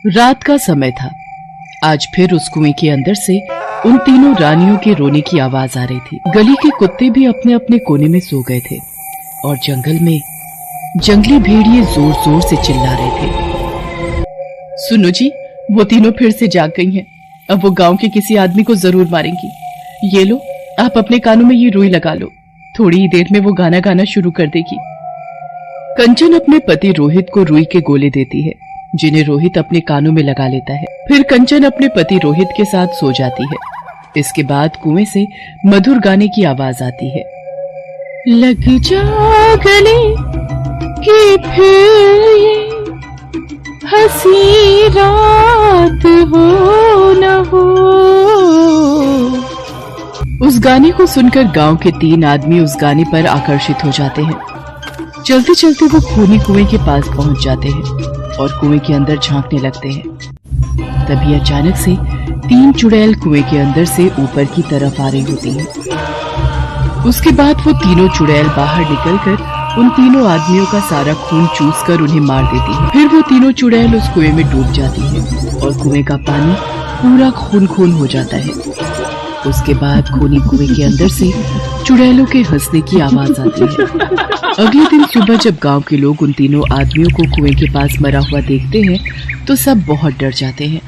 रात का समय था। आज फिर उस कुएं के अंदर से उन तीनों रानियों के रोने की आवाज आ रही थी। गली के कुत्ते भी अपने अपने कोने में सो गए थे और जंगल में जंगली भेड़िए जोर जोर से चिल्ला रहे थे। सुनो जी, वो तीनों फिर से जाग गई हैं। अब वो गांव के किसी आदमी को जरूर मारेंगी। ये लो, आप अपने कानों में ये रुई लगा लो, थोड़ी ही देर में वो गाना गाना शुरू कर देगी। कंचन अपने पति रोहित को रुई के गोले देती है, जिन्हें रोहित अपने कानों में लगा लेता है। फिर कंचन अपने पति रोहित के साथ सो जाती है। इसके बाद कुएं से मधुर गाने की आवाज आती है। लग जा गले कि फिर ये हंसी रात हो न हो। उस गाने को सुनकर गांव के 3 आदमी उस गाने पर आकर्षित हो जाते हैं। चलते चलते वो खूनी कुएं के पास पहुंच जाते हैं और कुएं के अंदर झांकने लगते हैं। तभी अचानक से 3 चुड़ैल कुएं के अंदर से ऊपर की तरफ आ रही होती हैं। उसके बाद वो तीनों चुड़ैल बाहर निकलकर उन तीनों आदमियों का सारा खून चूसकर उन्हें मार देती है। फिर वो तीनों चुड़ैल उस कुएं में डूब जाती है और कुएं का पानी पूरा खून खून हो जाता है। उसके बाद खूनी कुएं के अंदर से चुड़ैलों के हंसने की आवाज आती है। अगले दिन सुबह जब गांव के लोग उन तीनों आदमियों को कुएं के पास मरा हुआ देखते हैं तो सब बहुत डर जाते हैं।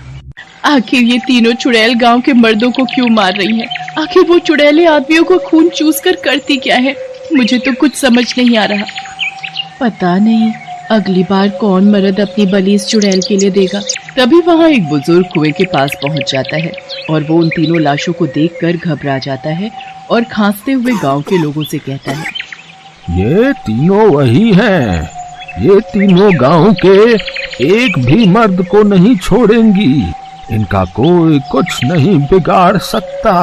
आखिर ये तीनों चुड़ैल गांव के मर्दों को क्यों मार रही हैं? आखिर वो चुड़ैलें आदमियों को खून चूसकर करती क्या है? मुझे तो कुछ समझ नहीं आ रहा। पता नहीं अगली बार कौन मर्द अपनी बलि इस चुड़ैल के लिए देगा। तभी वहाँ एक बुजुर्ग कुएं के पास पहुंच जाता है और वो उन तीनों लाशों को देखकर घबरा जाता है और खांसते हुए गांव के लोगों से कहता है, ये तीनों वही हैं। ये तीनों गांव के एक भी मर्द को नहीं छोड़ेंगी। इनका कोई कुछ नहीं बिगाड़ सकता।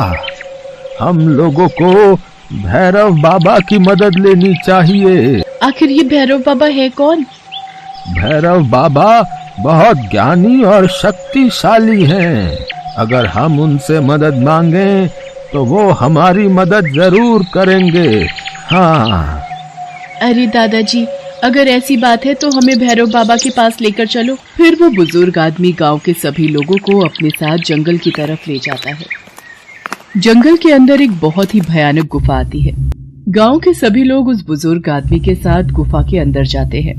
हम लोगों को भैरव बाबा की मदद लेनी चाहिए। आखिर ये भैरव बाबा है कौन? भैरव बाबा बहुत ज्ञानी और शक्तिशाली हैं। अगर हम उनसे मदद मांगें तो वो हमारी मदद जरूर करेंगे। हाँ। अरे दादाजी, अगर ऐसी बात है तो हमें भैरव बाबा के पास लेकर चलो। फिर वो बुजुर्ग आदमी गांव के सभी लोगों को अपने साथ जंगल की तरफ ले जाता है। जंगल के अंदर एक बहुत ही भयानक गुफा आती है। गांव के सभी लोग उस बुजुर्ग आदमी के साथ गुफा के अंदर जाते हैं।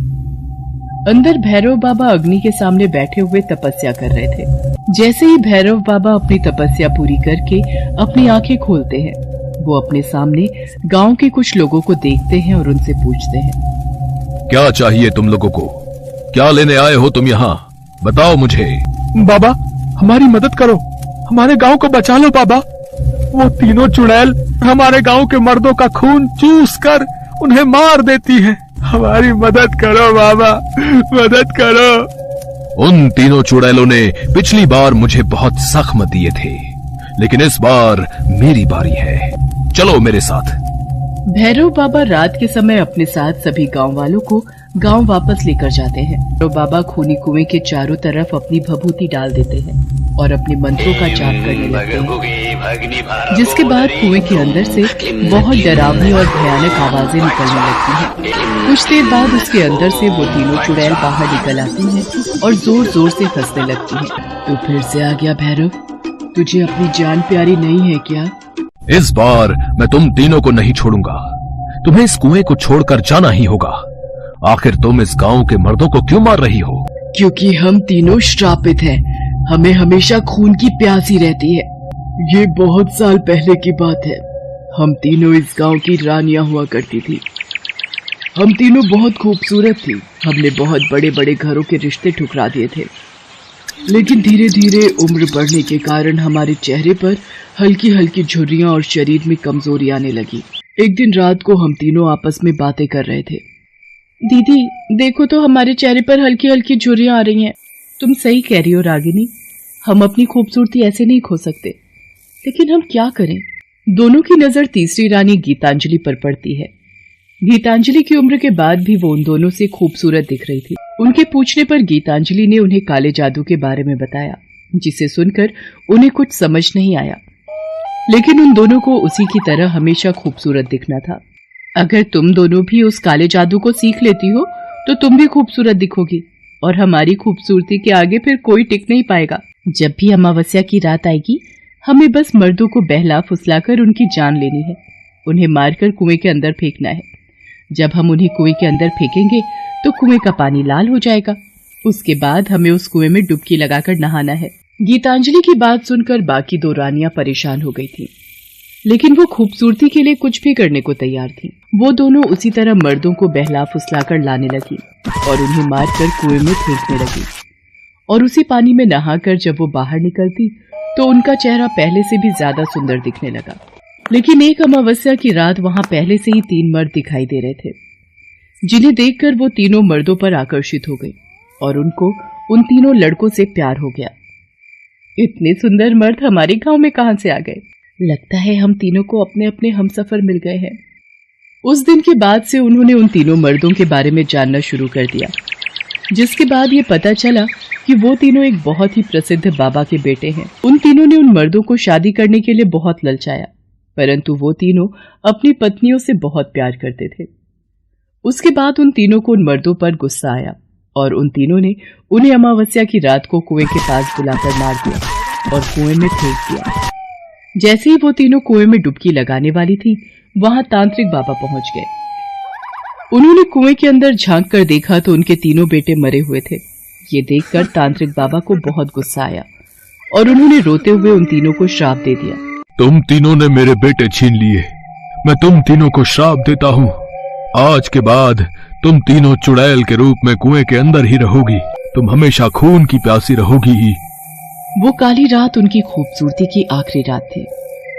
अंदर भैरव बाबा अग्नि के सामने बैठे हुए तपस्या कर रहे थे। जैसे ही भैरव बाबा अपनी तपस्या पूरी करके अपनी आंखें खोलते हैं, वो अपने सामने गांव के कुछ लोगों को देखते हैं और उनसे पूछते हैं, क्या चाहिए तुम लोगों को? क्या लेने आए हो तुम यहाँ? बताओ मुझे। बाबा, हमारी मदद करो, हमारे गांव को बचा लो बाबा। वो तीनों चुड़ैल हमारे गांव के मर्दों का खून चूस कर उन्हें मार देती हैं। हमारी मदद करो बाबा, मदद करो। उन तीनों चुड़ैलों ने पिछली बार मुझे बहुत जख्म दिए थे, लेकिन इस बार मेरी बारी है। चलो मेरे साथ। भैरव बाबा रात के समय अपने साथ सभी गांव वालों को गांव वापस लेकर जाते हैं। भैरव बाबा खूनी कुएं के चारों तरफ अपनी भभूति डाल देते हैं और अपने मंत्रों का जाप करने लगते हैं, जिसके बाद कुएं के अंदर से बहुत डरावनी और भयानक आवाजें निकलने लगती हैं। कुछ देर बाद उसके अंदर से वो तीनों चुड़ैल बाहर निकल आती हैं और जोर जोर से हंसने लगती हैं। तो फिर से आ गया भैरव, तुझे अपनी जान प्यारी नहीं है क्या? इस बार मैं तुम तीनों को नहीं छोड़ूंगा। तुम्हें इस कुएं को छोड़कर जाना ही होगा। आखिर तुम इस गांव के मर्दों को क्यों मार रही हो? क्योंकि हम तीनों श्रापित हैं। हमें हमेशा खून की प्यास ही रहती है। ये बहुत साल पहले की बात है। हम तीनों इस गांव की रानियां हुआ करती थी। हम तीनों बहुत खूबसूरत थी। हमने बहुत बड़े बड़े घरों के रिश्ते ठुकरा दिए थे, लेकिन धीरे धीरे उम्र बढ़ने के कारण हमारे चेहरे पर हल्की हल्की झुर्रियां और शरीर में कमजोरी आने लगी। एक दिन रात को हम तीनों आपस में बातें कर रहे थे। दीदी देखो तो हमारे चेहरे पर हल्की हल्की झुर्रियां आ रही हैं। तुम सही कह रही हो रागिनी, हम अपनी खूबसूरती ऐसे नहीं खो सकते, लेकिन हम क्या करें? दोनों की नजर तीसरी रानी गीतांजलि पर पड़ती है। गीतांजलि की उम्र के बाद भी वो उन दोनों से खूबसूरत दिख रही थी। उनके पूछने पर गीतांजलि ने उन्हें काले जादू के बारे में बताया, जिसे सुनकर उन्हें कुछ समझ नहीं आया, लेकिन उन दोनों को उसी की तरह हमेशा खूबसूरत दिखना था। अगर तुम दोनों भी उस काले जादू को सीख लेती हो तो तुम भी खूबसूरत दिखोगी और हमारी खूबसूरती के आगे फिर कोई टिक नहीं पाएगा। जब भी अमावस्या की रात आएगी, हमें बस मर्दों को बहला फुसलाकर उनकी जान लेनी है, उन्हें मारकर कुएं के अंदर फेंकना है। जब हम उन्हें कुएं के अंदर फेंकेंगे तो कुएं का पानी लाल हो जाएगा। उसके बाद हमें उस कुएं में डुबकी लगाकर नहाना है। गीतांजलि की बात सुनकर बाकी दो रानियां परेशान हो गई थीं, लेकिन वो खूबसूरती के लिए कुछ भी करने को तैयार थीं। वो दोनों उसी तरह मर्दों को बहला फुसलाकर लाने लगी और उन्हें मारकर कुएं में फेंकने लगी। और उसी पानी में नहाकर जब वो बाहर निकलती तो उनका चेहरा पहले से भी ज्यादा सुंदर दिखने लगा। लेकिन एक अमावस्या की रात वहां पहले से ही 3 मर्द दिखाई दे रहे थे, जिन्हें देखकर वो तीनों मर्दों पर आकर्षित हो गई और उनको उन तीनों लड़कों से प्यार हो गया। इतने सुंदर मर्द हमारे गांव में कहां से आ गए? लगता है हम तीनों को अपने अपने हमसफर मिल गए हैं। उस दिन के बाद से उन्होंने उन तीनों मर्दों के बारे में जानना शुरू कर दिया, जिसके बाद ये पता चला कि वो तीनों एक बहुत ही प्रसिद्ध बाबा के बेटे हैं। उन तीनों ने उन मर्दों को शादी करने के लिए बहुत ललचाया, परंतु वो तीनों अपनी पत्नियों से बहुत प्यार करते थे। उसके बाद उन तीनों को उन मर्दों पर गुस्सा आया और उन तीनों ने उन्हें अमावस्या की रात को कुएं के पास बुलाकर मार दिया और कुएं में फेंक दिया। जैसे ही वो तीनों कुएं में डुबकी लगाने वाली थी, वहां तांत्रिक बाबा पहुंच गए। उन्होंने कुएं के अंदर झांक कर देखा तो उनके तीनों बेटे मरे हुए थे। ये देखकर तांत्रिक बाबा को बहुत गुस्सा आया और उन्होंने रोते हुए उन तीनों को श्राप दे दिया। तुम तीनों ने मेरे बेटे छीन लिए, मैं तुम तीनों को श्राप देता हूँ। आज के बाद तुम तीनों चुड़ैल के रूप में कुएं के अंदर ही रहोगी। तुम हमेशा खून की प्यासी रहोगी ही। वो काली रात उनकी खूबसूरती की आखिरी रात थी।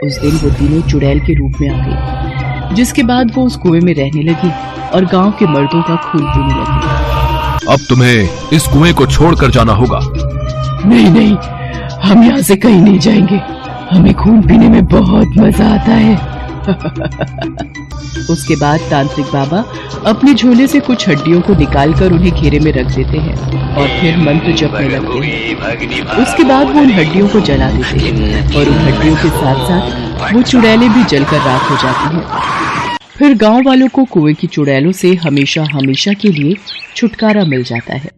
उस दिन वो तीनों चुड़ैल के रूप में आ गई, जिसके बाद वो उस कुएं में रहने लगी और गांव के मर्दों का खून पीने लगी। अब तुम्हें इस कुएं को छोड़कर जाना होगा। नहीं नहीं, हम यहाँ से कहीं नहीं जाएंगे, हमें खून पीने में बहुत मजा आता है। उसके बाद तांत्रिक बाबा अपने झोले से कुछ हड्डियों को निकालकर उन्हें घेरे में रख देते हैं और फिर मंत्र जपने लगते हैं। उसके बाद वो उन हड्डियों को जला देते हैं और उन हड्डियों के साथ साथ वो चुड़ैलें भी जलकर राख हो जाती हैं। फिर गांव वालों को कुएं की चुड़ैलों से हमेशा हमेशा के लिए छुटकारा मिल जाता है।